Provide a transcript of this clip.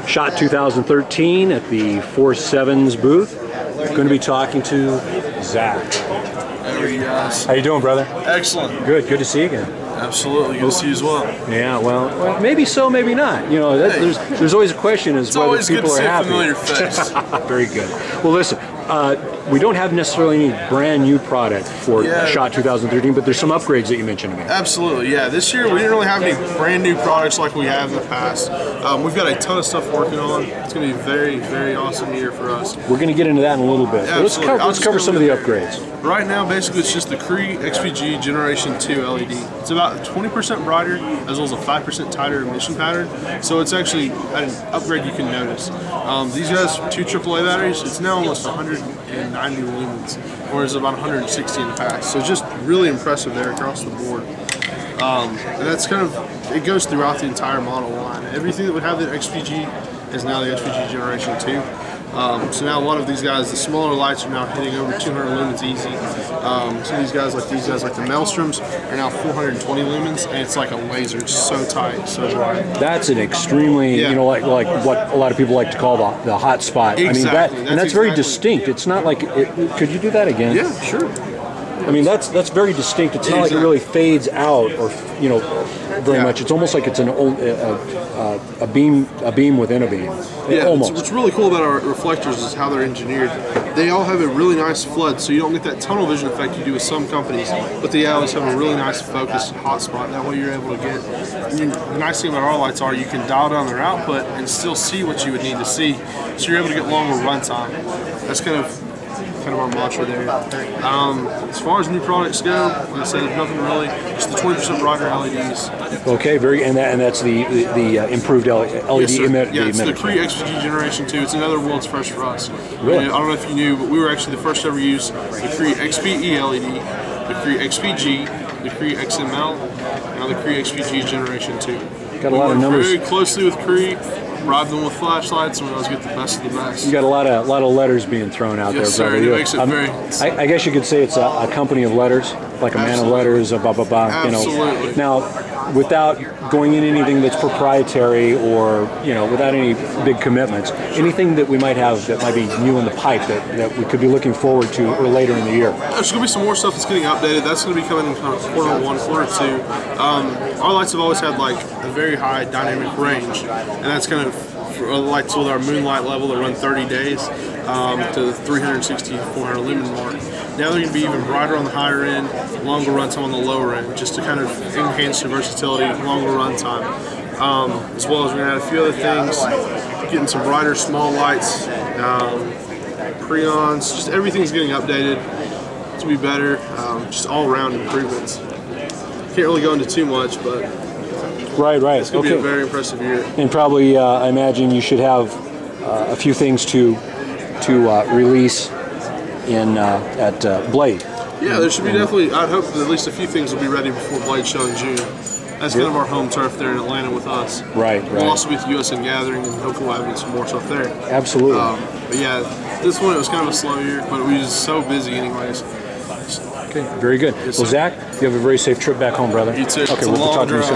SHOT 2013 at the 4Sevens booth. Going to be talking to Zach. Hey guys. How you doing, brother? Excellent. Good. Good to see you again. Absolutely. Good to see you as well. Yeah. Well, maybe so, maybe not. You know, there's always a question as whether people are happy. It's always good to see a familiar face. Very good. Well, listen. We don't have necessarily any brand new product for SHOT 2013, but there's some upgrades that you mentioned to me. Absolutely, yeah. This year we didn't really have any brand new products like we have in the past. We've got a ton of stuff working on. It's going to be a very, very awesome year for us. We're going to get into that in a little bit. Let's cover some of the upgrades. Right now, basically, it's just the Cree XPG Generation 2 LED. It's about 20% brighter, as well as a 5% tighter emission pattern. So it's actually an upgrade you can notice. These guys, 2 AAA batteries, it's now almost 190 lumens, whereas about 160 in the past. So just really impressive there across the board. And that's kind of, it goes throughout the entire model line. Everything that would have the XPG is now the XPG Generation 2. So now a lot of these guys, the smaller lights are now hitting over 200 lumens easy. Some of these guys like the Maelstroms, are now 420 lumens, and it's like a laser. It's so tight, so bright. That's an extremely, you know, like what a lot of people like to call the hot spot. Exactly. I mean, that's very distinct. It's not like could you do that again? Yeah, sure. I mean, that's very distinct. It's not like it really fades out, or very much. It's almost like it's a beam within a beam. Yeah, almost. What's really cool about our reflectors is how they're engineered. They all have a really nice flood, so you don't get that tunnel vision effect you do with some companies, but they always have a really nice focused hot spot. That way you're able to get, the nice thing about our lights are you can dial down their output and still see what you would need to see, so you're able to get longer run time. That's kind of our mantra there. As far as new products go, like I said, nothing really. Just the 20% brighter LEDs. Okay, and that's the improved LED emitter. Yeah, it's the Cree XPG Generation 2. It's another world's first for us. Really? I don't know if you knew, but we were actually the first to ever use the Cree XPE LED, the Cree XPG, the Cree XML, and now the Cree XPG Generation 2. Got a lot of numbers. Very closely with Cree. Rob them with flashlights, and we always get the best of the best. You got a lot of letters being thrown out there, brother. It makes it very. I guess you could say it's a company of letters, like a man of letters, blah blah blah. Absolutely. Now, without going in anything that's proprietary or without any big commitments, anything that we might have that might be new in the pipe that we could be looking forward to or later in the year. There's going to be some more stuff that's getting updated. That's going to be coming in kind of Q1, Q2. Our lights have always had like a very high dynamic range, and that's kind of lights with our moonlight level that run 30 days to the 360, 400 lumen mark. Now they're going to be even brighter on the higher end, longer run time on the lower end, just to kind of enhance the versatility, longer run time. As well as we're going to add a few other things, getting some brighter small lights, preons, just everything's getting updated to be better, just all around improvements. Can't really go into too much, but Right. it's going to be a very impressive year. And probably, I imagine you should have a few things to release at Blade. Yeah, there should be definitely. I'd hope that at least a few things will be ready before Blade Show in June. That's kind of our home turf there in Atlanta with us. Right. We'll also be at the USN Gathering, and hopefully we'll have some more stuff there. Absolutely. But yeah, this one it was kind of a slow year, but we were just so busy anyways. Okay, very good. Well, Zach, you have a very safe trip back home, brother. You too. Okay, we'll talk to you soon.